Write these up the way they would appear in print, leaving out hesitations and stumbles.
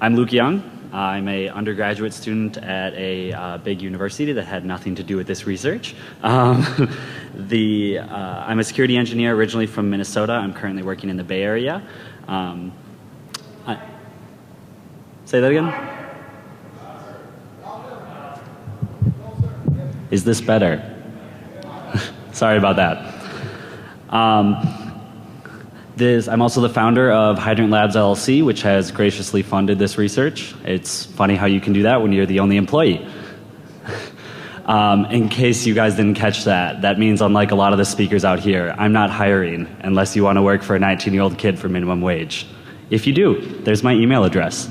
I'm Luke Young. I'm an undergraduate student at a big university that had nothing to do with this research. I'm a security engineer originally from Minnesota. I'm currently working in the Bay Area. Say that again? Is this better? Sorry about that. I'm also the founder of Hydrant Labs LLC, which has graciously funded this research. It's funny how you can do that when you're the only employee. In case you guys didn't catch that, that means unlike a lot of the speakers out here, I'm not hiring unless you want to work for a 19-year-old kid for minimum wage. If you do, there's my email address.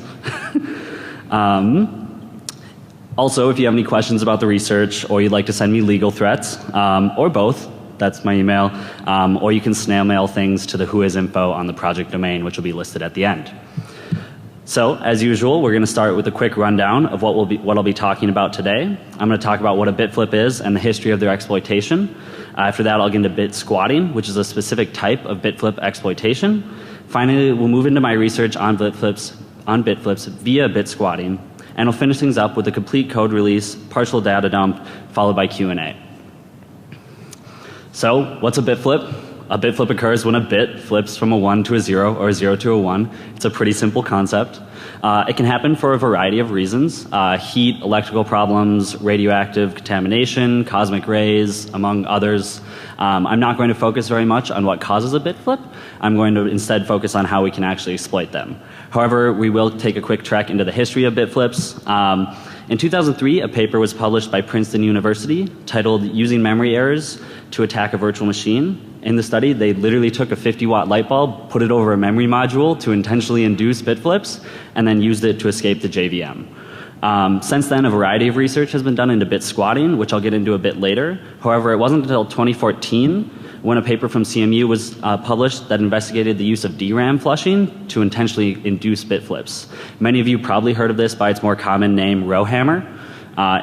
Also, if you have any questions about the research or you'd like to send me legal threats, or both, that's my email, or you can snail mail things to the whoisinfo on the project domain, which will be listed at the end. So, as usual, we're going to start with a quick rundown of what I'll be talking about today. I'm going to talk about what a bit flip is and the history of their exploitation. After that, I'll get into bit squatting, which is a specific type of bit flip exploitation. Finally, we'll move into my research on bit flips via bit squatting, and I'll finish things up with a complete code release, partial data dump, followed by Q&A. So, what's a bit flip? A bit flip occurs when a bit flips from a 1 to a 0 or a 0 to a 1. It's a pretty simple concept. It can happen for a variety of reasons. Heat, electrical problems, radioactive contamination, cosmic rays, among others. I'm not going to focus very much on what causes a bit flip. I'm going to instead focus on how we can actually exploit them. However, we will take a quick trek into the history of bit flips. In 2003, a paper was published by Princeton University titled Using Memory Errors to Attack a Virtual Machine. In the study, they literally took a 50-watt light bulb, put it over a memory module to intentionally induce bit flips, and then used it to escape the JVM. Since then, a variety of research has been done into bit squatting, which I'll get into a bit later. However, it wasn't until 2014 when a paper from CMU was published that investigated the use of DRAM flushing to intentionally induce bit flips. Many of you probably heard of this by its more common name, rowhammer.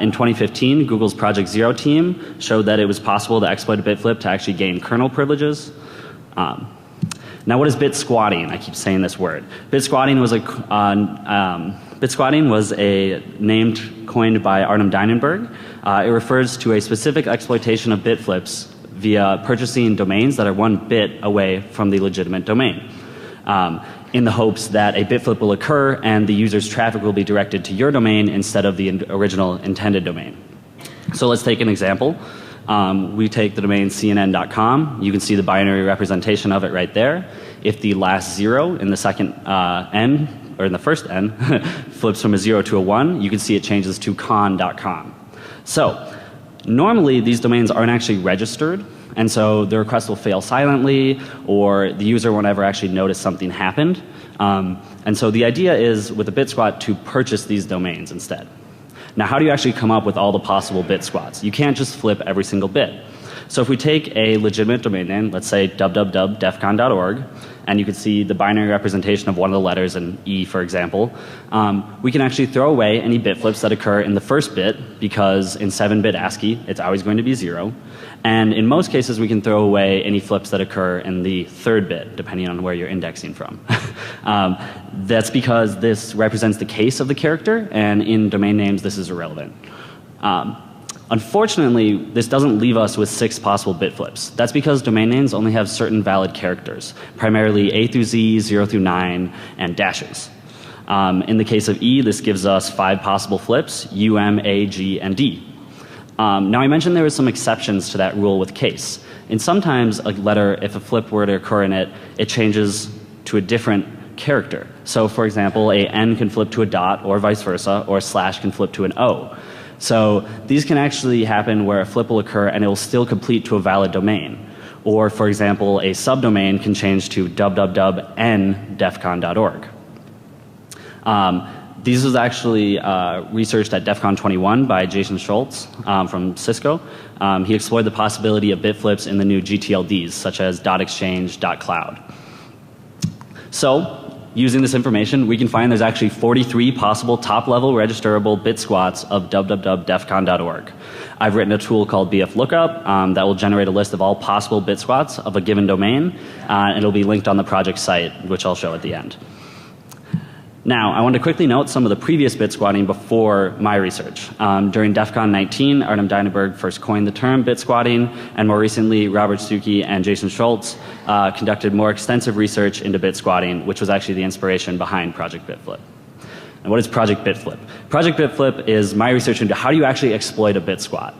In 2015, Google's Project Zero team showed that it was possible to exploit a bit flip to actually gain kernel privileges. Now, what is bit squatting? I keep saying this word. Bit squatting was a name coined by Artem Dynenberg. It refers to a specific exploitation of bit flips via purchasing domains that are one bit away from the legitimate domain, in the hopes that a bit flip will occur and the user's traffic will be directed to your domain instead of the original intended domain. So let's take an example. We take the domain cnn.com. You can see the binary representation of it right there. If the last 0 in the second n, or in the first n, flips from a 0 to a 1, you can see it changes to con.com. So, normally these domains aren't actually registered, and so the request will fail silently, or the user won't ever actually notice something happened. And so the idea is, with a bit squat, to purchase these domains instead. Now, how do you actually come up with all the possible bit squats? You can't just flip every single bit. So if we take a legitimate domain name, let's say www.defcon.org, and you can see the binary representation of one of the letters in E, for example, we can actually throw away any bit flips that occur in the first bit, because in 7-bit ASCII, it's always going to be 0. And in most cases, we can throw away any flips that occur in the 3rd bit, depending on where you're indexing from. That's because this represents the case of the character, and in domain names, this is irrelevant. Unfortunately, this doesn't leave us with 6 possible bit flips. That's because domain names only have certain valid characters, primarily A through Z, 0 through 9, and dashes. In the case of E, this gives us 5 possible flips, U, M, A, G, and D. Now, I mentioned there were some exceptions to that rule with case. And sometimes a letter, if a flip were to occur in it, it changes to a different character. So, for example, a N can flip to a dot, or vice versa, or a slash can flip to an O. So these can actually happen where a flip will occur and it will still complete to a valid domain. Or, for example, a subdomain can change to www.ndefcon.org. This was actually researched at DEF CON 21 by Jason Schultz from Cisco. He explored the possibility of bit flips in the new GTLDs, such as .exchange, .cloud. So, using this information, we can find there's actually 43 possible top-level registerable bit squats of www.defcon.org. I've written a tool called bflookup that will generate a list of all possible bit squats of a given domain, and it'll be linked on the project site, which I'll show at the end. Now, I want to quickly note some of the previous bit squatting before my research. During DEF CON 19, Artem Dynenberg first coined the term bit squatting, and more recently, Robert Stuckey and Jason Schultz conducted more extensive research into bit squatting, which was actually the inspiration behind Project BitFlip. And what is Project BitFlip? Project BitFlip is my research into how do you actually exploit a bit squat.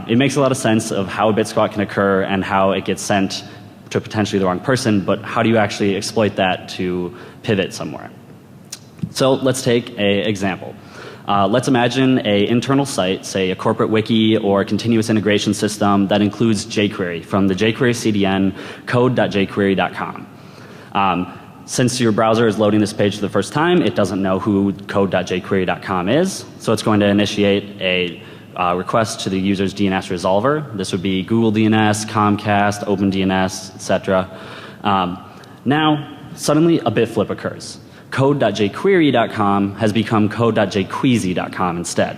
It makes a lot of sense of how a bit squat can occur and how it gets sent to potentially the wrong person, but how do you actually exploit that to pivot somewhere? So let's take an example. Let's imagine an internal site, say a corporate wiki or a continuous integration system that includes jQuery from the jQuery CDN code.jquery.com. Since your browser is loading this page for the first time, it doesn't know who code.jquery.com is, so it's going to initiate a request to the user's DNS resolver. This would be Google DNS, Comcast, OpenDNS, etc. Now, suddenly a bit flip occurs. Code.jquery.com has become code.jqueezy.com instead.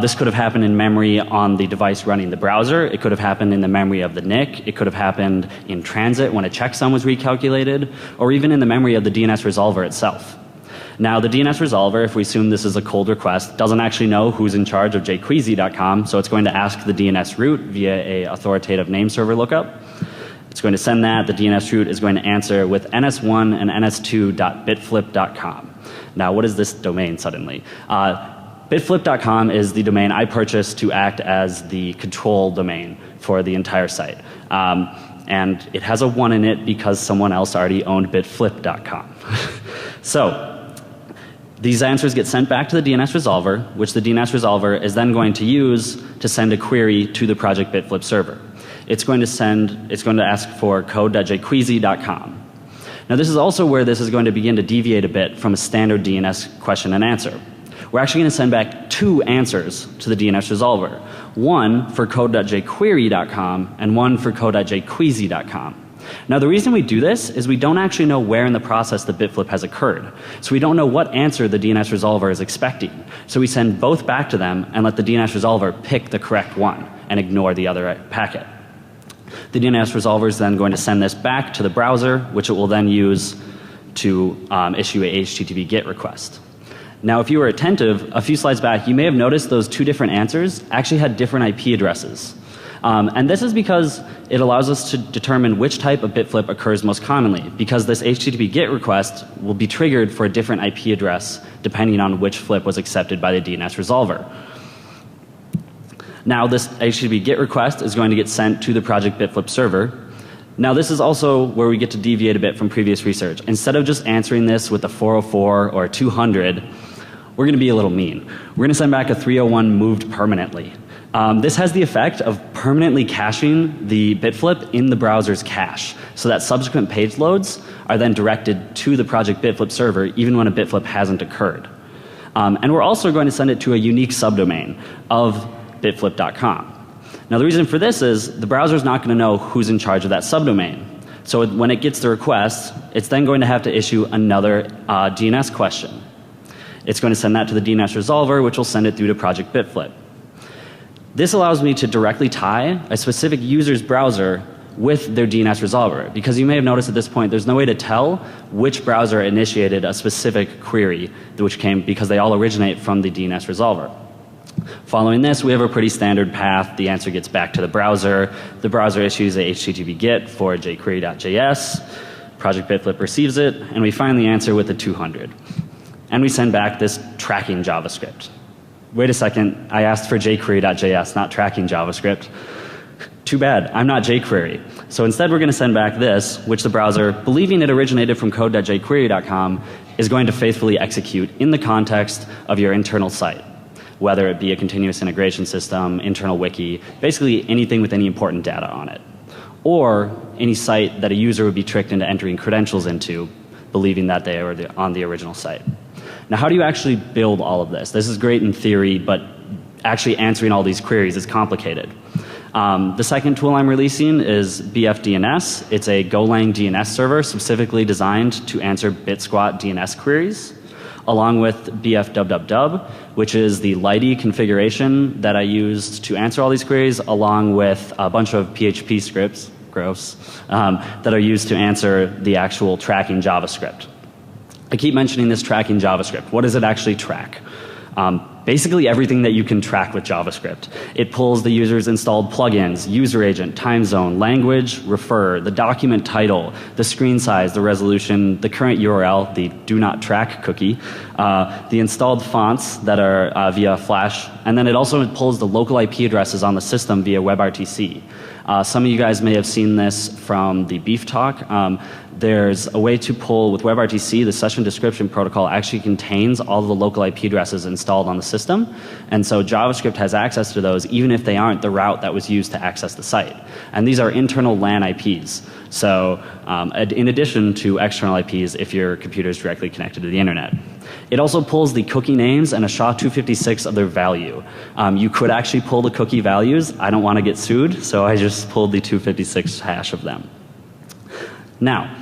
This could have happened in memory on the device running the browser. It could have happened in the memory of the NIC. It could have happened in transit when a checksum was recalculated, or even in the memory of the DNS resolver itself. Now, the DNS resolver, if we assume this is a cold request, doesn't actually know who's in charge of jqueezy.com, so it's going to ask the DNS root via a authoritative name server lookup. It's going to send that. The DNS root is going to answer with ns1 and ns2.bitflip.com. Now, what is this domain suddenly? Bitflip.com is the domain I purchased to act as the control domain for the entire site. And it has a 1 in it because someone else already owned bitflip.com. So, these answers get sent back to the DNS resolver, which the DNS resolver is then going to use to send a query to the Project BitFlip server. It's going to ask for code.jqueezy.com. Now, this is also where this is going to begin to deviate a bit from a standard DNS question and answer. We're actually going to send back 2 answers to the DNS resolver. One for code.jquery.com and one for code.jqueezy.com. Now, the reason we do this is we don't actually know where in the process the bitflip has occurred. So we don't know what answer the DNS resolver is expecting. So we send both back to them and let the DNS resolver pick the correct one and ignore the other packet. The DNS resolver is then going to send this back to the browser, which it will then use to issue a HTTP GET request. Now, if you were attentive, a few slides back, you may have noticed those 2 different answers actually had different IP addresses. And this is because it allows us to determine which type of bitflip occurs most commonly, because this HTTP GET request will be triggered for a different IP address depending on which flip was accepted by the DNS resolver. Now, this HTTP GET request is going to get sent to the Project BitFlip server. Now, this is also where we get to deviate a bit from previous research. Instead of just answering this with a 404 or a 200, we're going to be a little mean. We're going to send back a 301 moved permanently. This has the effect of permanently caching the bitflip in the browser's cache, so that subsequent page loads are then directed to the Project BitFlip server even when a bitflip hasn't occurred. And we're also going to send it to a unique subdomain of bitflip.com. Now, the reason for this is the browser is not going to know who's in charge of that subdomain. So when it gets the request, it's then going to have to issue another DNS question. It's going to send that to the DNS resolver, which will send it through to Project BitFlip. This allows me to directly tie a specific user's browser with their DNS resolver, because you may have noticed at this point there's no way to tell which browser initiated a specific query which came, because they all originate from the DNS resolver. Following this, we have a pretty standard path. The answer gets back to the browser issues a HTTP GET for jQuery.js, Project BitFlip receives it, and we find the answer with a 200. And we send back this tracking JavaScript. Wait a second, I asked for jQuery.js, not tracking JavaScript. Too bad, I'm not jQuery. So instead we're going to send back this, which the browser, believing it originated from code.jquery.com, is going to faithfully execute in the context of your internal site, whether it be a continuous integration system, internal wiki, basically anything with any important data on it. Or any site that a user would be tricked into entering credentials into, believing that they were on the original site. Now, how do you actually build all of this? This is great in theory, but actually answering all these queries is complicated. The second tool I'm releasing is BFDNS. It's a Golang DNS server specifically designed to answer BitSquat DNS queries, along with BFWWW, which is the Lighty configuration that I used to answer all these queries, along with a bunch of PHP scripts, gross, that are used to answer the actual tracking JavaScript. I keep mentioning this tracking JavaScript. What does it actually track? Basically everything that you can track with JavaScript. It pulls the user's installed plugins, user agent, time zone, language, refer, the document title, the screen size, the resolution, the current URL, the do not track cookie, the installed fonts that are via Flash, and then it also pulls the local IP addresses on the system via WebRTC. Some of you guys may have seen this from the Beef Talk. There's a way to pull with WebRTC. The session description protocol actually contains all of the local IP addresses installed on the system, and so JavaScript has access to those even if they aren't the route that was used to access the site. And these are internal LAN IPs. So in addition to external IPs if your computer is directly connected to the internet. It also pulls the cookie names and a SHA-256 of their value. You could actually pull the cookie values. I don't want to get sued, so I just pulled the 256 hash of them. Now,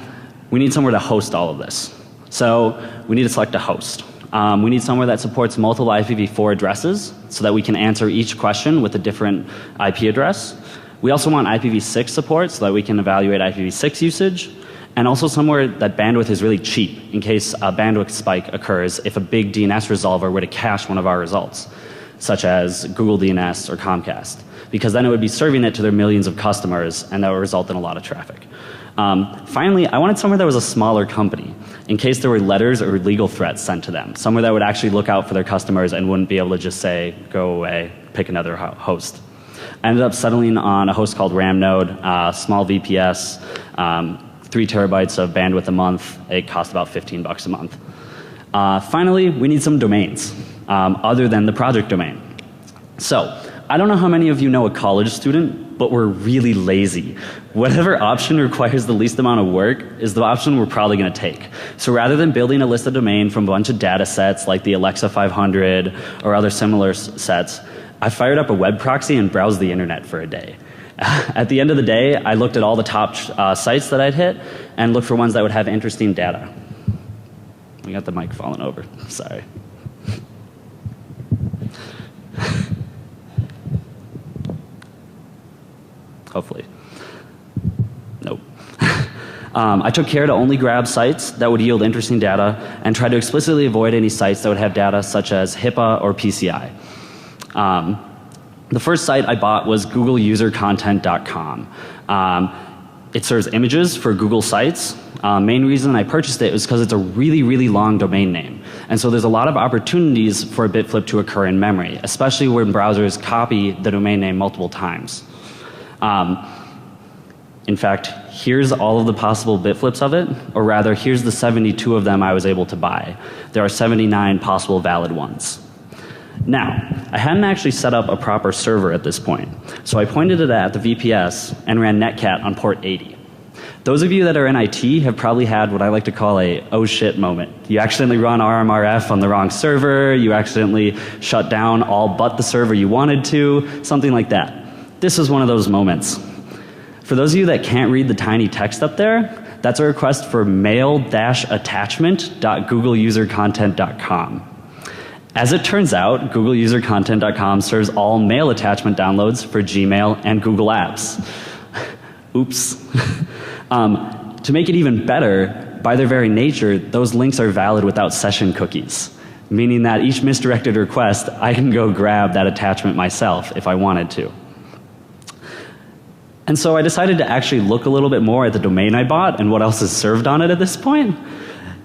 we need somewhere to host all of this. So we need to select a host. We need somewhere that supports multiple IPv4 addresses so that we can answer each question with a different IP address. We also want IPv6 support so that we can evaluate IPv6 usage. And also somewhere that bandwidth is really cheap in case a bandwidth spike occurs if a big DNS resolver were to cache one of our results, such as Google DNS or Comcast, because then it would be serving it to their millions of customers and that would result in a lot of traffic. Finally, I wanted somewhere that was a smaller company in case there were letters or legal threats sent to them, somewhere that would actually look out for their customers and wouldn't be able to just say, go away, pick another host. I ended up settling on a host called Ramnode, small VPS, 3 terabytes of bandwidth a month. It cost about $15 a month. Finally, we need some domains other than the project domain. So I don't know how many of you know a college student, but we're really lazy. Whatever option requires the least amount of work is the option we're probably going to take. So rather than building a list of domain from a bunch of data sets like the Alexa 500 or other similar sets, I fired up a web proxy and browsed the internet for a day. At the end of the day, I looked at all the top sites that I'd hit and looked for ones that would have interesting data. We got the mic falling over. Sorry. Hopefully. Nope. I took care to only grab sites that would yield interesting data and tried to explicitly avoid any sites that would have data such as HIPAA or PCI. The first site I bought was googleusercontent.com. It serves images for Google sites. Main reason I purchased it was because it's a really, really long domain name. And so there's a lot of opportunities for a bit flip to occur in memory, especially when browsers copy the domain name multiple times. In fact, here's all of the possible bit flips of it, or rather, here's the 72 of them I was able to buy. There are 79 possible valid ones. Now, I hadn't actually set up a proper server at this point, so I pointed it at the VPS and ran netcat on port 80. Those of you that are in IT have probably had what I like to call a oh shit moment. You accidentally run RMRF on the wrong server, you accidentally shut down all but the server you wanted to, something like that. This was one of those moments. For those of you that can't read the tiny text up there, that's a request for mail-attachment.googleusercontent.com. As it turns out, googleusercontent.com serves all mail attachment downloads for Gmail and Google Apps. Oops. To make it even better, by their very nature, those links are valid without session cookies, meaning that each misdirected request, I can go grab that attachment myself if I wanted to. And so I decided to actually look a little bit more at the domain I bought and what else is served on it at this point.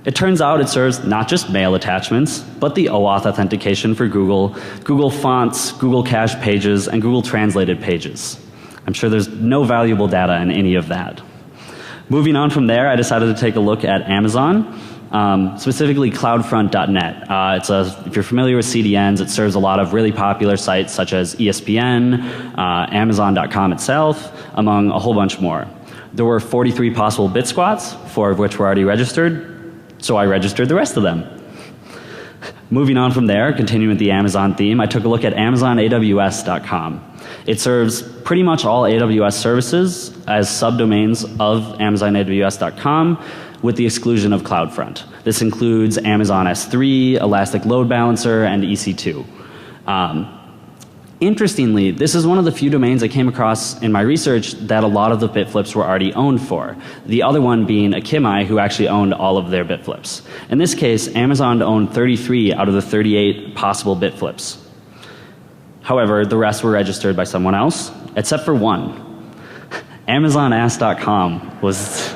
It turns out it serves not just mail attachments, but the OAuth authentication for Google, Google Fonts, Google Cache pages, and Google Translated pages. I'm sure there's no valuable data in any of that. Moving on from there, I decided to take a look at Amazon, specifically cloudfront.net. If you're familiar with CDNs, it serves a lot of really popular sites such as ESPN, Amazon.com itself, among a whole bunch more. There were 43 possible bit squats, 4 of which were already registered, so I registered the rest of them. Moving on from there, continuing with the Amazon theme, I took a look at AmazonAWS.com. It serves pretty much all AWS services as subdomains of AmazonAWS.com with the exclusion of CloudFront. This includes Amazon S3, Elastic Load Balancer, and EC2. Interestingly, this is one of the few domains I came across in my research that a lot of the bitflips were already owned for. The other one being Akimai, who actually owned all of their bitflips. In this case, Amazon owned 33 out of the 38 possible bitflips. However, the rest were registered by someone else, except for one. AmazonAss.com was...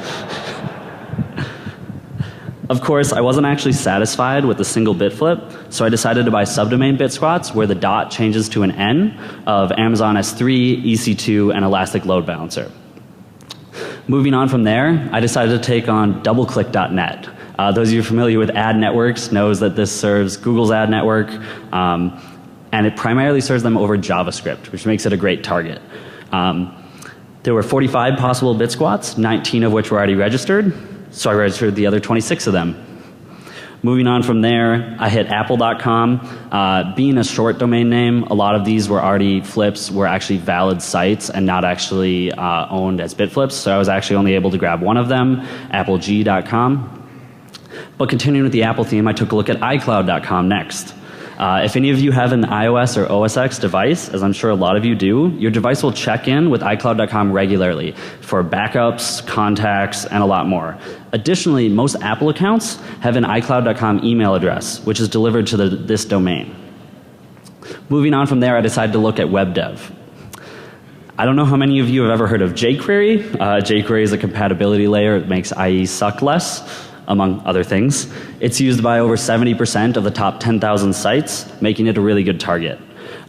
Of course, I wasn't actually satisfied with a single bitflip, so I decided to buy subdomain bitsquats where the dot changes to an N of Amazon S3, EC2, and Elastic Load Balancer. Moving on from there, I decided to take on doubleclick.net. Those of you familiar with ad networks knows that this serves Google's ad network, and it primarily serves them over JavaScript, which makes it a great target. There were 45 possible bitsquats, 19 of which were already registered. So I registered the other 26 of them. Moving on from there, I hit apple.com. Being a short domain name, a lot of these were already flips, were actually valid sites and not actually owned as bitflips. So I was actually only able to grab one of them, appleg.com. But continuing with the Apple theme, I took a look at iCloud.com next. If any of you have an iOS or OS X device, as I'm sure a lot of you do, your device will check in with iCloud.com regularly for backups, contacts, and a lot more. Additionally, most Apple accounts have an iCloud.com email address, which is delivered to this domain. Moving on from there, I decided to look at web dev. I don't know how many of you have ever heard of jQuery. jQuery is a compatibility layer that makes IE suck less, among other things. It's used by over 70% of the top 10,000 sites, making it a really good target.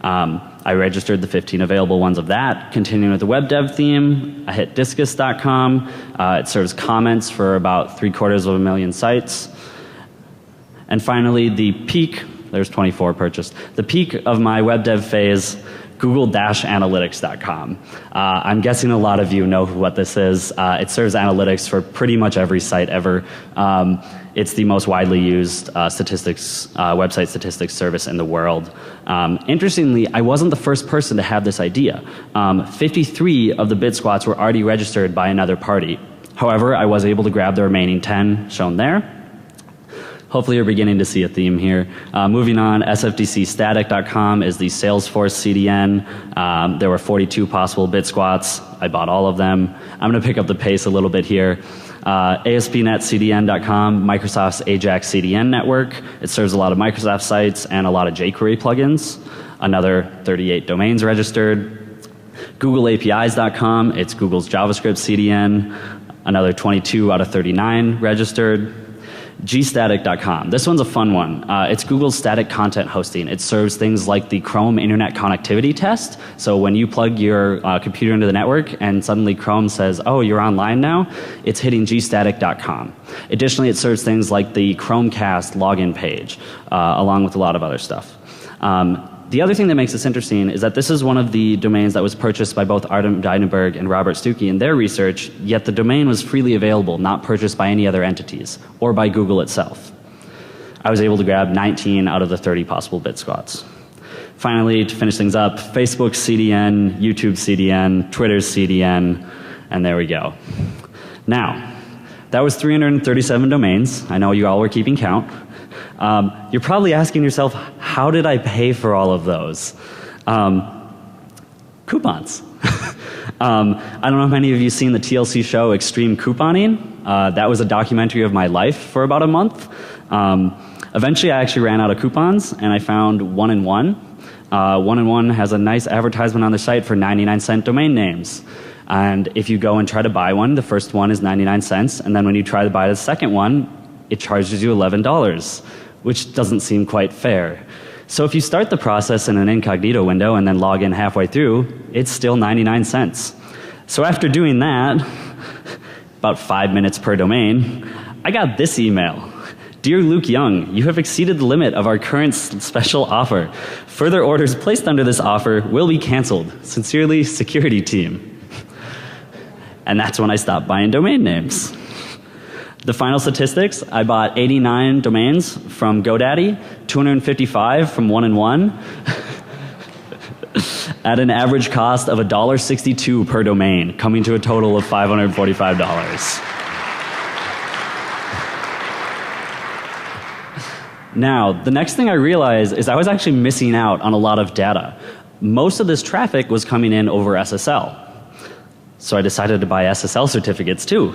I registered the 15 available ones of that. Continuing with the web dev theme, I hit discus.com. It serves comments for about 750,000 sites. And finally, the peak, there's 24 purchased. The peak of my web dev phase, Google-analytics.com. I'm guessing a lot of you know what this is. It serves analytics for pretty much every site ever. It's the most widely used website statistics service in the world. Interestingly, I wasn't the first person to have this idea. 53 of the bitsquats were already registered by another party. However, I was able to grab the remaining 10 shown there. Hopefully you're beginning to see a theme here. Moving on, sfdcstatic.com is the Salesforce CDN. There were 42 possible bitsquats. I bought all of them. I'm going to pick up the pace a little bit here. ASP.NET-CDN.com, Microsoft's AJAX CDN network. It serves a lot of Microsoft sites and a lot of jQuery plugins. Another 38 domains registered. GoogleAPIs.com, it's Google's JavaScript CDN. Another 22 out of 39 registered. gstatic.com. This one's a fun one. It's Google's static content hosting. It serves things like the Chrome internet connectivity test. So when you plug your computer into the network and suddenly Chrome says, oh, you're online now, it's hitting gstatic.com. Additionally, it serves things like the Chromecast login page, along with a lot of other stuff. The other thing that makes this interesting is that this is one of the domains that was purchased by both Artem Dynenberg and Robert Stuckey in their research, yet the domain was freely available, not purchased by any other entities, or by Google itself. I was able to grab 19 out of the 30 possible bitsquats. Finally, to finish things up, Facebook CDN, YouTube CDN, Twitter's CDN, and there we go. Now, that was 337 domains. I know you all were keeping count. You're probably asking yourself, how did I pay for all of those? Coupons. I don't know if many of you have seen the TLC show Extreme Couponing. That was a documentary of my life for about a month. Eventually I actually ran out of coupons and I found 1&1. 1&1 has a nice advertisement on the site for 99-cent domain names. And if you go and try to buy one, the first one is 99 cents, and then when you try to buy the second one, it charges you $11, which doesn't seem quite fair. So if you start the process in an incognito window and then log in halfway through, it's still 99 cents. So after doing that, about 5 minutes per domain, I got this email. Dear Luke Young, you have exceeded the limit of our current special offer. Further orders placed under this offer will be canceled. Sincerely, security team. And that's when I stopped buying domain names. The final statistics, I bought 89 domains from GoDaddy, 255 from 1&1, at an average cost of $1.62 per domain, coming to a total of $545. Now, the next thing I realized is I was actually missing out on a lot of data. most of this traffic was coming in over SSL. So I decided to buy SSL certificates too.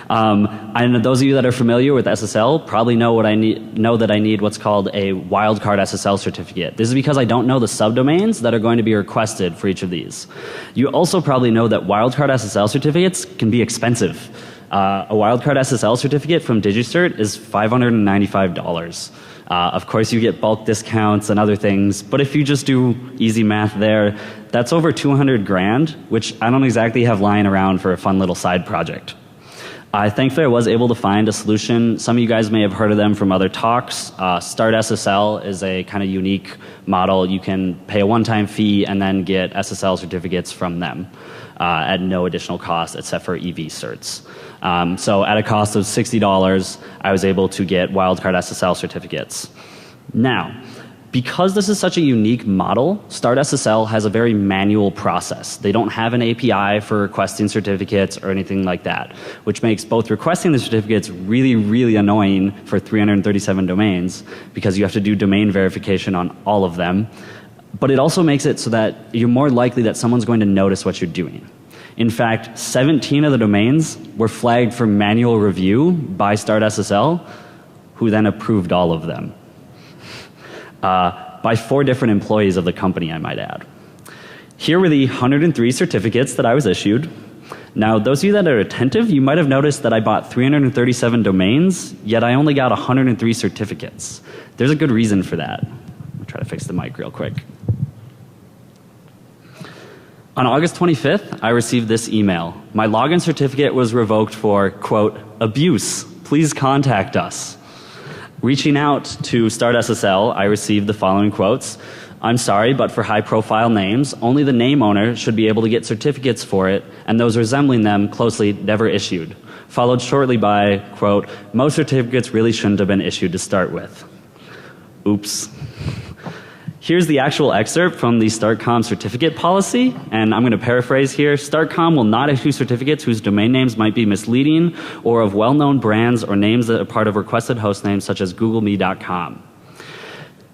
And those of you that are familiar with SSL probably know that I need what's called a wildcard SSL certificate. This is because I don't know the subdomains that are going to be requested for each of these. You also probably know that wildcard SSL certificates can be expensive. A wildcard SSL certificate from DigiCert is $595. Of course, you get bulk discounts and other things, but if you just do easy math there, that's over 200 grand, which I don't exactly have lying around for a fun little side project. Thankfully, I was able to find a solution. Some of you guys may have heard of them from other talks. Start SSL is a kind of unique model. You can pay a one-time fee and then get SSL certificates from them at no additional cost except for EV certs. So at a cost of $60, I was able to get wildcard SSL certificates. Now, because this is such a unique model, Start SSL has a very manual process. They don't have an API for requesting certificates or anything like that, which makes both requesting the certificates really, really annoying for 337 domains because you have to do domain verification on all of them. But it also makes it so that you're more likely that someone's going to notice what you're doing. In fact, 17 of the domains were flagged for manual review by Start SSL, who then approved all of them. By 4 different employees of the company, I might add. Here were the 103 certificates that I was issued. Now, those of you that are attentive, you might have noticed that I bought 337 domains, yet I only got 103 certificates. There's a good reason for that. I'll try to fix the mic real quick. On August 25th, I received this email. My login certificate was revoked for, quote, abuse. Please contact us. Reaching out to Start SSL, I received the following quotes. I'm sorry, but for high-profile names, only the name owner should be able to get certificates for it, and those resembling them closely never issued. Followed shortly by, quote, most certificates really shouldn't have been issued to start with. Oops. Here's the actual excerpt from the StartCom certificate policy, and I'm going to paraphrase here. StartCom will not issue certificates whose domain names might be misleading or of well-known brands or names that are part of requested host names such as googleme.com.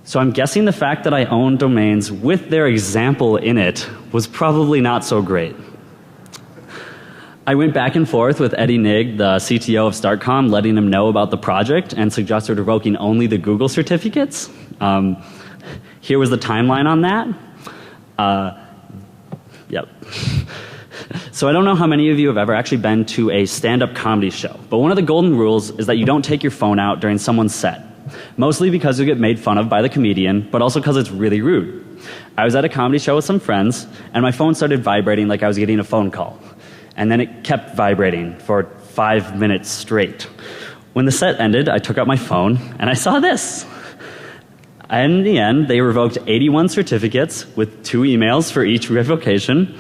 So I'm guessing the fact that I own domains with their example in it was probably not so great. I went back and forth with Eddie Nigg, the CTO of StartCom, letting him know about the project and suggested revoking only the Google certificates. Here was the timeline on that. Yep. So I don't know how many of you have ever actually been to a stand-up comedy show, but one of the golden rules is that you don't take your phone out during someone's set. Mostly because you get made fun of by the comedian, but also because it's really rude. I was at a comedy show with some friends, and my phone started vibrating like I was getting a phone call. And then it kept vibrating for 5 minutes straight. When the set ended, I took out my phone, and I saw this. And in the end, they revoked 81 certificates with 2 emails for each revocation.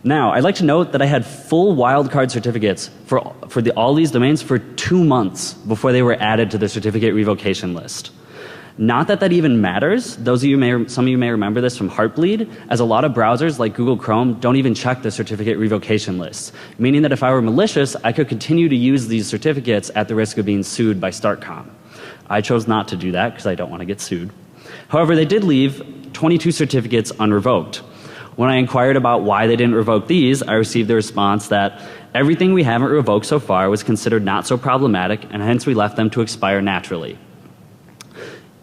Now, I'd like to note that I had full wildcard certificates for all these domains for 2 months before they were added to the certificate revocation list. Not that that even matters. Some of you may remember this from Heartbleed, as a lot of browsers like Google Chrome don't even check the certificate revocation list, meaning that if I were malicious, I could continue to use these certificates at the risk of being sued by StartCom. I chose not to do that because I don't want to get sued. However, they did leave 22 certificates unrevoked. When I inquired about why they didn't revoke these, I received the response that everything we haven't revoked so far was considered not so problematic, and hence we left them to expire naturally.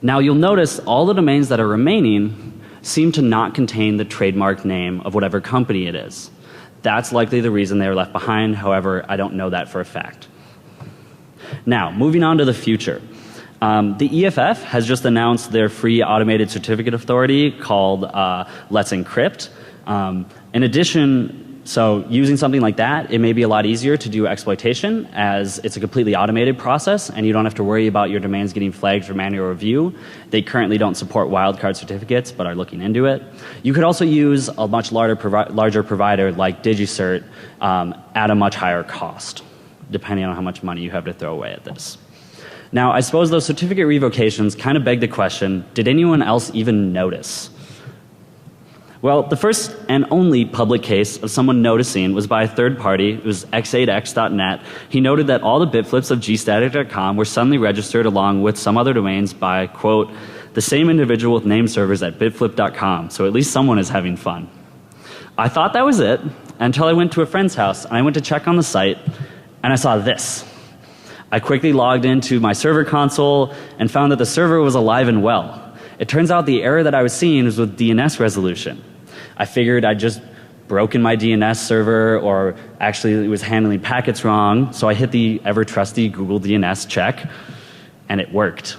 Now you'll notice all the domains that are remaining seem to not contain the trademark name of whatever company it is. That's likely the reason they were left behind. However, I don't know that for a fact. Now, moving on to the future. The EFF has just announced their free automated certificate authority called Let's Encrypt. In addition, so using something like that, it may be a lot easier to do exploitation as it's a completely automated process and you don't have to worry about your domains getting flagged for manual review. They currently don't support wildcard certificates but are looking into it. You could also use a much larger provider like DigiCert at a much higher cost, depending on how much money you have to throw away at this. Now, I suppose those certificate revocations kind of beg the question, did anyone else even notice? Well, the first and only public case of someone noticing was by a third party. It was x8x.net. He noted that all the bitflips of gstatic.com were suddenly registered along with some other domains by, quote, the same individual with name servers at bitflip.com, so at least someone is having fun. I thought that was it until I went to a friend's house and I went to check on the site and I saw this. I quickly logged into my server console and found that the server was alive and well. It turns out the error that I was seeing was with DNS resolution. I figured I'd just broken my DNS server, or actually it was handling packets wrong, so I hit the ever trusty Google DNS check and it worked.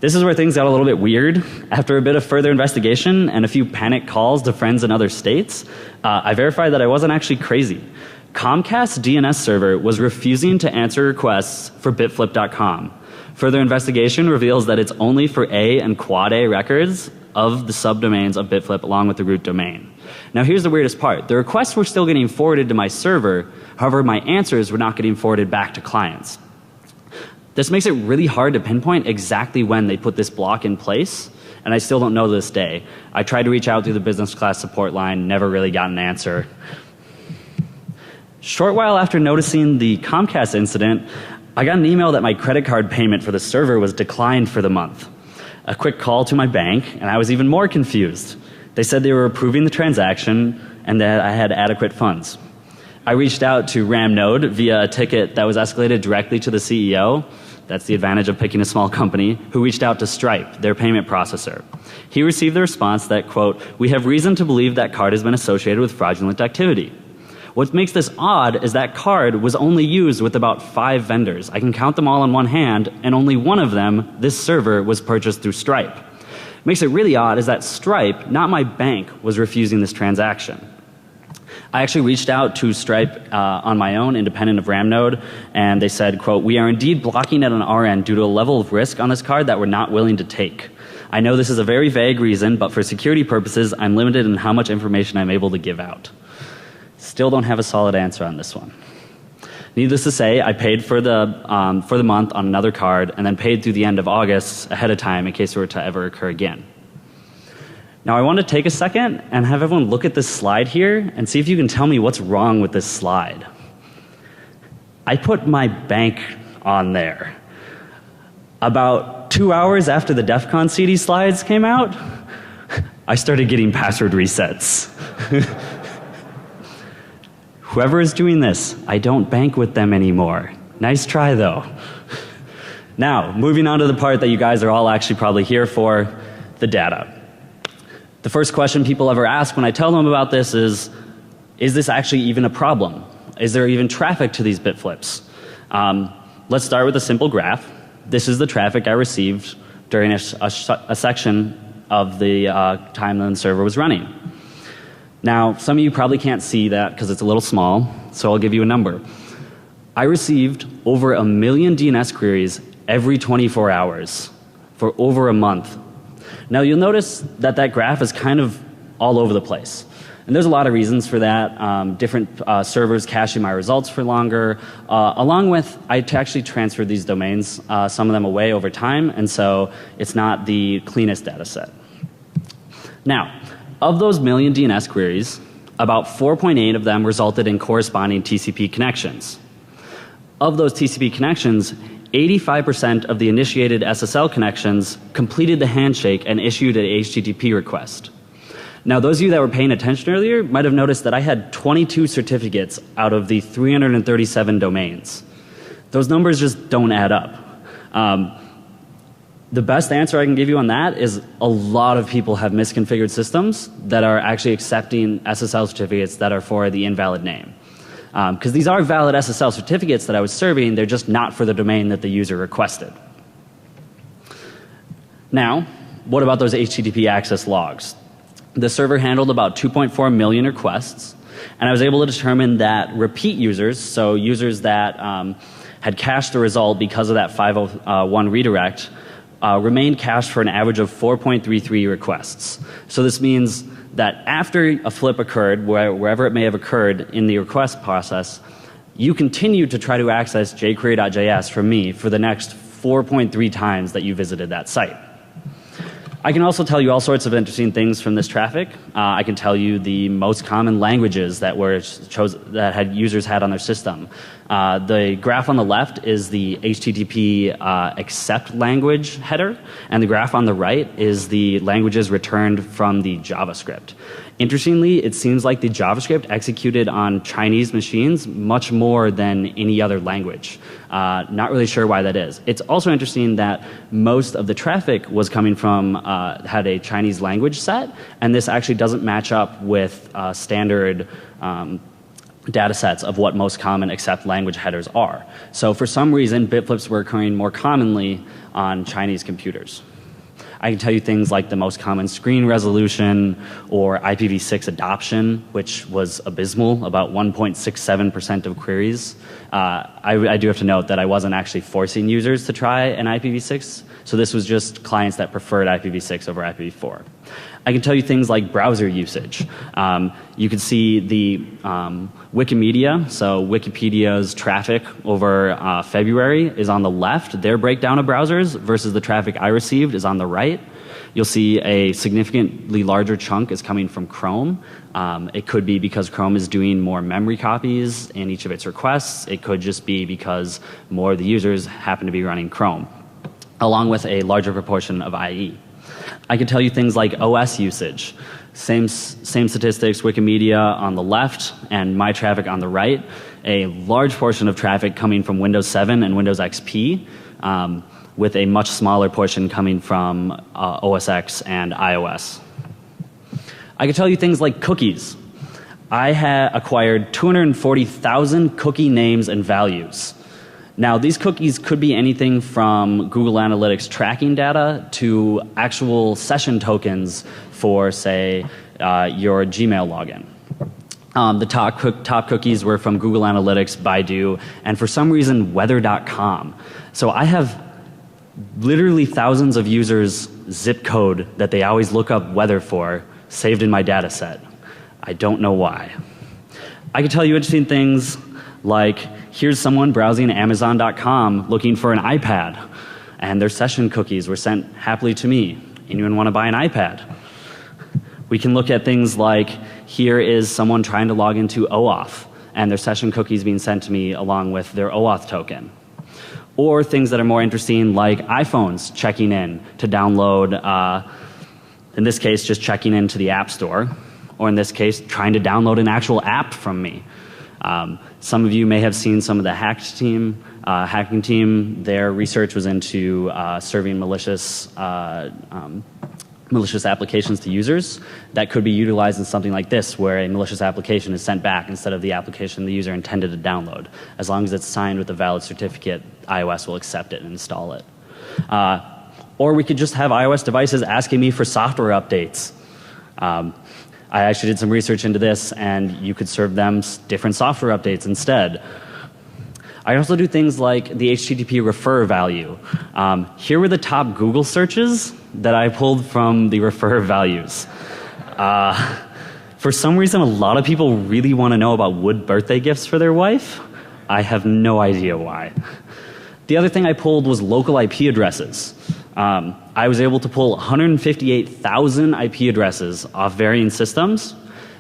This is where things got a little bit weird. After a bit of further investigation and a few panic calls to friends in other states, I verified that I wasn't actually crazy. Comcast's DNS server was refusing to answer requests for bitflip.com. Further investigation reveals that it's only for A and Quad A records of the subdomains of bitflip along with the root domain. Now here's the weirdest part. The requests were still getting forwarded to my server, however my answers were not getting forwarded back to clients. This makes it really hard to pinpoint exactly when they put this block in place, and I still don't know to this day. I tried to reach out through the business class support line, never really got an answer. Short while after noticing the Comcast incident, I got an email that my credit card payment for the server was declined for the month. A quick call to my bank, and I was even more confused. They said they were approving the transaction and that I had adequate funds. I reached out to Ramnode via a ticket that was escalated directly to the CEO. That's the advantage of picking a small company, who reached out to Stripe, their payment processor. He received the response that, quote, "We have reason to believe that card has been associated with fraudulent activity." What makes this odd is that card was only used with about 5 vendors. I can count them all on one hand, and only one of them, this server, was purchased through Stripe. What makes it really odd is that Stripe, not my bank, was refusing this transaction. I actually reached out to Stripe on my own, independent of Ramnode, and they said, quote, "We are indeed blocking it on our end due to a level of risk on this card that we're not willing to take. I know this is a very vague reason, but for security purposes, I'm limited in how much information I'm able to give out." Still don't have a solid answer on this one. Needless to say, I paid for the month on another card and then paid through the end of August ahead of time in case it were to ever occur again. Now I want to take a second and have everyone look at this slide here and see if you can tell me what's wrong with this slide. I put my bank on there. About 2 hours after the DEF CON CD slides came out, I started getting password resets. Whoever is doing this, I don't bank with them anymore. Nice try though. Now, moving on to the part that you guys are all actually probably here for, the data. The first question people ever ask when I tell them about this is this actually even a problem? Is there even traffic to these bitflips? Let's start with a simple graph. This is the traffic I received during a section of the time that the server was running. Now, some of you probably can't see that because it's a little small, so I'll give you a number. I received over 1 million DNS queries every 24 hours for over a month. Now, you'll notice that that graph is kind of all over the place. And there's a lot of reasons for that. Different servers caching my results for longer, along with I actually transferred these domains, some of them away over time, and so it's not the cleanest data set. Now, of those 1 million DNS queries, about 4.8 of them resulted in corresponding TCP connections. Of those TCP connections, 85% of the initiated SSL connections completed the handshake and issued an HTTP request. Now, those of you that were paying attention earlier might have noticed that I had 22 certificates out of the 337 domains. Those numbers just don't add up. The best answer I can give you on that is a lot of people have misconfigured systems that are actually accepting SSL certificates that are for the invalid name. Because these are valid SSL certificates that I was serving, they're just not for the domain that the user requested. Now, what about those HTTP access logs? The server handled about 2.4 million requests, and I was able to determine that repeat users, so users that had cached the result because of that 501 redirect, remained cached for an average of 4.33 requests. So this means that after a flip occurred, wherever it may have occurred in the request process, you continue to try to access jQuery.js from me for the next 4.3 times that you visited that site. I can also tell you all sorts of interesting things from this traffic. I can tell you the most common languages that were that users had on their system. The graph on the left is the HTTP accept language header, and the graph on the right is the languages returned from the JavaScript. Interestingly, it seems like the JavaScript executed on Chinese machines much more than any other language. Not really sure why that is. It's also interesting that most of the traffic was coming from, had a Chinese language set, and this actually doesn't match up with standard data sets of what most common accept language headers are. So for some reason, bit flips were occurring more commonly on Chinese computers. I can tell you things like the most common screen resolution or IPv6 adoption, which was abysmal, about 1.67% of queries. I do have to note that I wasn't actually forcing users to try an IPv6, so this was just clients that preferred IPv6 over IPv4. I can tell you things like browser usage. You can see the Wikimedia, so Wikipedia's traffic over February is on the left, their breakdown of browsers, versus the traffic I received is on the right. You'll see a significantly larger chunk is coming from Chrome. It could be because Chrome is doing more memory copies in each of its requests. It could just be because more of the users happen to be running Chrome, along with a larger proportion of IE. I can tell you things like OS usage. Same statistics, Wikimedia on the left and my traffic on the right. A large portion of traffic coming from Windows 7 and Windows XP, with a much smaller portion coming from OS X and iOS. I can tell you things like cookies. I had acquired 240,000 cookie names and values. Now, these cookies could be anything from Google Analytics tracking data to actual session tokens for, say, your Gmail login. The top cookies were from Google Analytics, Baidu, and for some reason, weather.com. So I have literally thousands of users' zip code that they always look up weather for saved in my data set. I don't know why. I can tell you interesting things like, here's someone browsing Amazon.com looking for an iPad, and their session cookies were sent happily to me. Anyone want to buy an iPad? We can look at things like, here is someone trying to log into OAuth, and their session cookies being sent to me along with their OAuth token. Or things that are more interesting like iPhones checking in to download, in this case just checking into the App Store, or in this case trying to download an actual app from me. Some of you may have seen some of the hacking team. Their research was into serving malicious applications to users that could be utilized in something like this, where a malicious application is sent back instead of the application the user intended to download. As long as it's signed with a valid certificate, iOS will accept it and install it. Or we could just have iOS devices asking me for software updates. I actually did some research into this, and you could serve them different software updates instead. I also do things like the HTTP refer value. Here were the top Google searches that I pulled from the refer values. For some reason, a lot of people really want to know about wood birthday gifts for their wife. I have no idea why. The other thing I pulled was local IP addresses. I was able to pull 158,000 IP addresses off varying systems.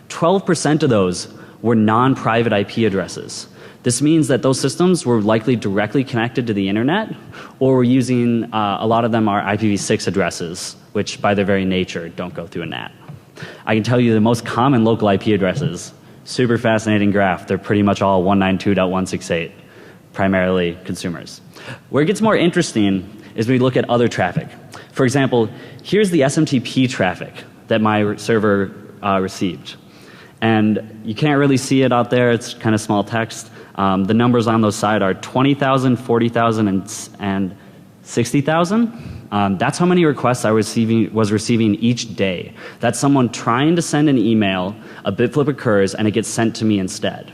12% of those were non-private IP addresses. This means that those systems were likely directly connected to the internet, or were using, a lot of them are IPv6 addresses, which by their very nature don't go through a NAT. I can tell you the most common local IP addresses. Super fascinating graph. They're pretty much all 192.168, primarily consumers. Where it gets more interesting is when we look at other traffic. For example, here's the SMTP traffic that my server received. And you can't really see it out there. It's kind of small text. The numbers on those side are 20,000, 40,000, and 60,000. That's how many requests I was receiving each day. That's someone trying to send an email, a bit flip occurs, and it gets sent to me instead.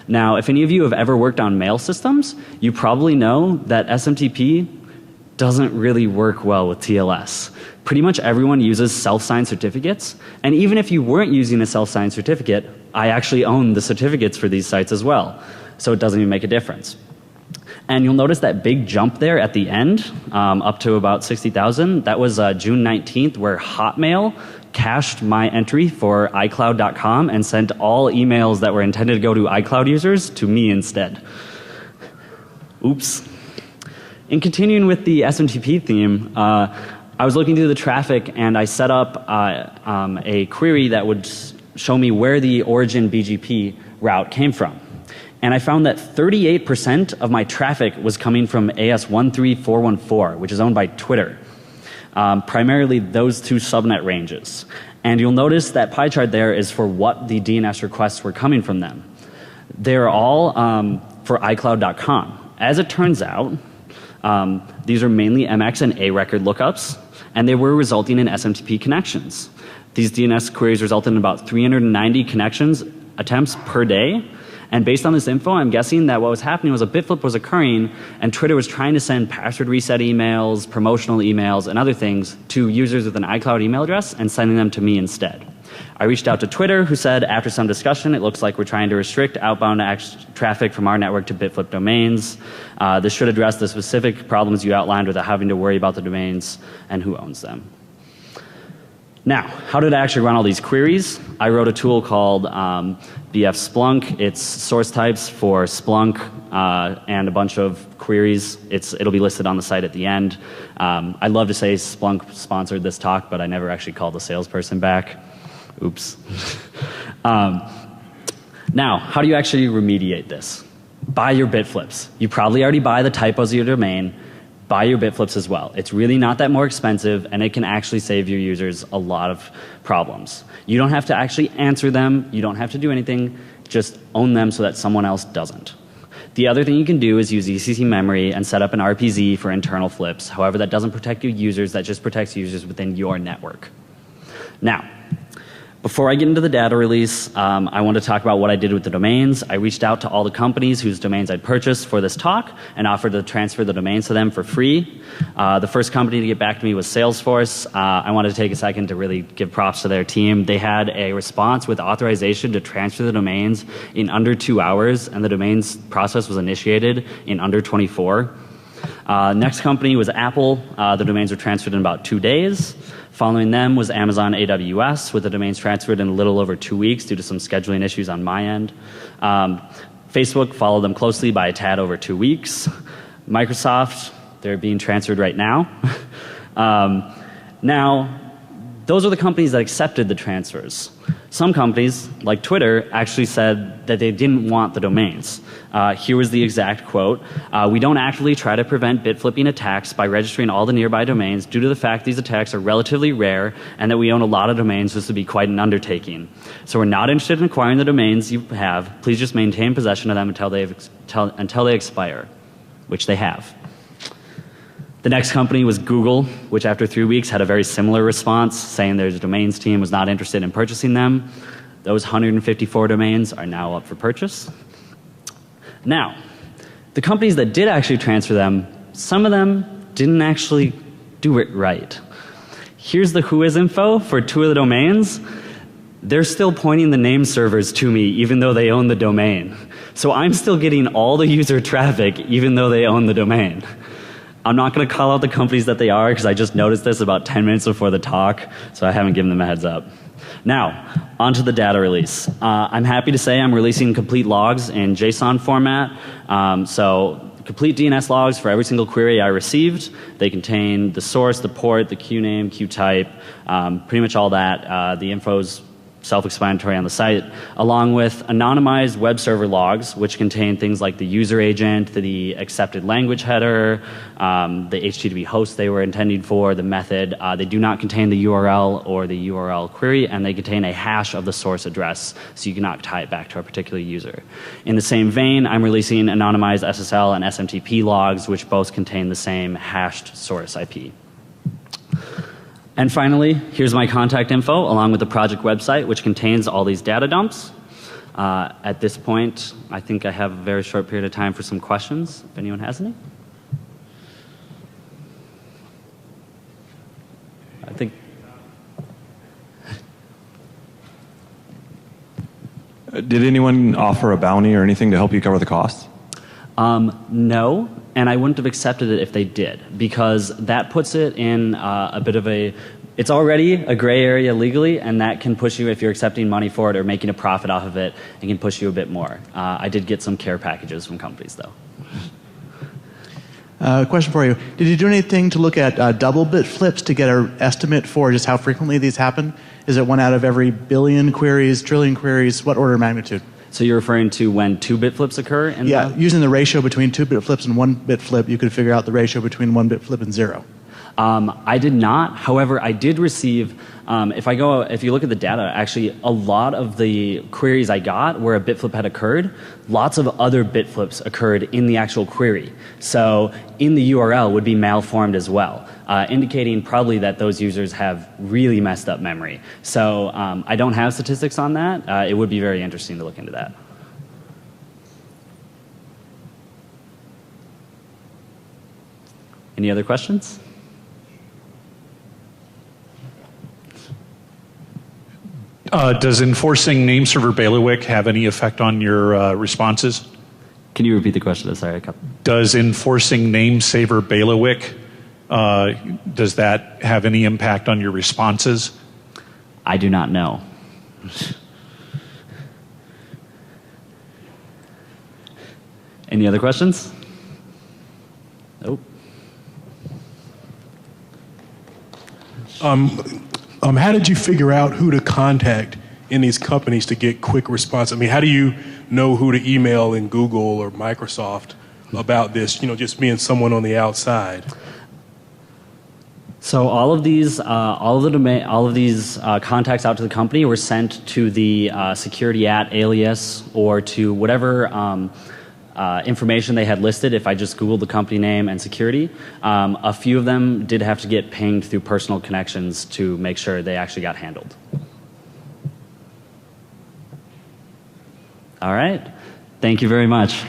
Now, if any of you have ever worked on mail systems, you probably know that SMTP doesn't really work well with TLS. Pretty much everyone uses self-signed certificates, and even if you weren't using a self-signed certificate, I actually own the certificates for these sites as well, so it doesn't even make a difference. And you'll notice that big jump there at the end, up to about 60,000. That was June 19th, where Hotmail cached my entry for iCloud.com and sent all emails that were intended to go to iCloud users to me instead. Oops. In continuing with the SMTP theme, I was looking through the traffic and I set up a query that would show me where the origin BGP route came from. And I found that 38% of my traffic was coming from AS13414, which is owned by Twitter. Primarily those two subnet ranges. And you'll notice that pie chart there is for what the DNS requests were coming from them. They're all for iCloud.com. As it turns out, these are mainly MX and A record lookups, and they were resulting in SMTP connections. These DNS queries resulted in about 390 connections attempts per day. And based on this info, I'm guessing that what was happening was a bit flip was occurring and Twitter was trying to send password reset emails, promotional emails, and other things to users with an iCloud email address and sending them to me instead. I reached out to Twitter, who said, after some discussion, it looks like we're trying to restrict outbound traffic from our network to bitflip domains. This should address the specific problems you outlined without having to worry about the domains and who owns them. Now, how did I actually run all these queries? I wrote a tool called BF Splunk. It's source types for Splunk and a bunch of queries. It'll be listed on the site at the end. I'd love to say Splunk sponsored this talk, but I never actually called the salesperson back. Oops. Now, how do you actually remediate this? Buy your bitflips. You probably already buy the typos of your domain. Buy your bitflips as well. It's really not that more expensive, and it can actually save your users a lot of problems. You don't have to actually answer them. You don't have to do anything. Just own them so that someone else doesn't. The other thing you can do is use ECC memory and set up an RPZ for internal flips. However, that doesn't protect your users. That just protects users within your network. Now, before I get into the data release, I want to talk about what I did with the domains. I reached out to all the companies whose domains I'd purchased for this talk and offered to transfer the domains to them for free. The first company to get back to me was Salesforce. I wanted to take a second to really give props to their team. They had a response with authorization to transfer the domains in under 2 hours, and the domains process was initiated in under 24. Next company was Apple. The domains were transferred in about 2 days. Following them was Amazon AWS, with the domains transferred in a little over 2 weeks due to some scheduling issues on my end. Facebook followed them closely by a tad over 2 weeks. Microsoft, they're being transferred right now. Now, those are the companies that accepted the transfers. Some companies, like Twitter, actually said that they didn't want the domains. Here was the exact quote. We don't actively try to prevent bit flipping attacks by registering all the nearby domains due to the fact these attacks are relatively rare and that we own a lot of domains. This would be quite an undertaking. So we're not interested in acquiring the domains you have. Please just maintain possession of them until they expire, which they have. The next company was Google, which after 3 weeks had a very similar response, saying their domains team was not interested in purchasing them. Those 154 domains are now up for purchase. Now, the companies that did actually transfer them, some of them didn't actually do it right. Here's the whois info for 2 of the domains. They're still pointing the name servers to me even though they own the domain. So I'm still getting all the user traffic even though they own the domain. I'm not going to call out the companies that they are because I just noticed this about 10 minutes before the talk, so I haven't given them a heads up. Now, onto the data release. I'm happy to say I'm releasing complete logs in JSON format. So complete DNS logs for every single query I received. They contain the source, the port, the queue name, queue type, pretty much all that. The info's self-explanatory on the site, along with anonymized web server logs, which contain things like the user agent, the accepted language header, the HTTP host they were intending for, the method. They do not contain the URL or the URL query, and they contain a hash of the source address, so you cannot tie it back to a particular user. In the same vein, I'm releasing anonymized SSL and SMTP logs, which both contain the same hashed source IP. And finally, here's my contact info along with the project website, which contains all these data dumps. At this point, I think I have a very short period of time for some questions, if anyone has any. I think. Did anyone offer a bounty or anything to help you cover the costs? No, and I wouldn't have accepted it if they did, because that puts it in a bit of a, it's already a gray area legally, and that can push you, if you're accepting money for it or making a profit off of it, it can push you a bit more. I did get some care packages from companies though. Question for you. Did you do anything to look at double bit flips to get an estimate for just how frequently these happen? Is it 1 out of every billion queries, trillion queries? What order of magnitude? So you're referring to when 2-bit flips occur? Yeah, using the ratio between 2-bit flips and 1-bit flip, you could figure out the ratio between 1-bit flip and 0. I did not. However, I did receive, if you look at the data, actually a lot of the queries I got where a bit flip had occurred, lots of other bit flips occurred in the actual query. So in the URL would be malformed as well, indicating probably that those users have really messed up memory. So I don't have statistics on that. It would be very interesting to look into that. Any other questions? Does enforcing name server bailiwick have any effect on your responses? Can you repeat the question? Sorry, I cut. Does enforcing name saver bailiwick, does that have any impact on your responses? I do not know. Any other questions? Nope. How did you figure out who to contact in these companies to get quick response? I mean, how do you know who to email in Google or Microsoft about this, you know, just being someone on the outside? So all of these contacts out to the company were sent to the security at alias or to whatever information they had listed. If I just Googled the company name and security, a few of them did have to get pinged through personal connections to make sure they actually got handled. All right. Thank you very much.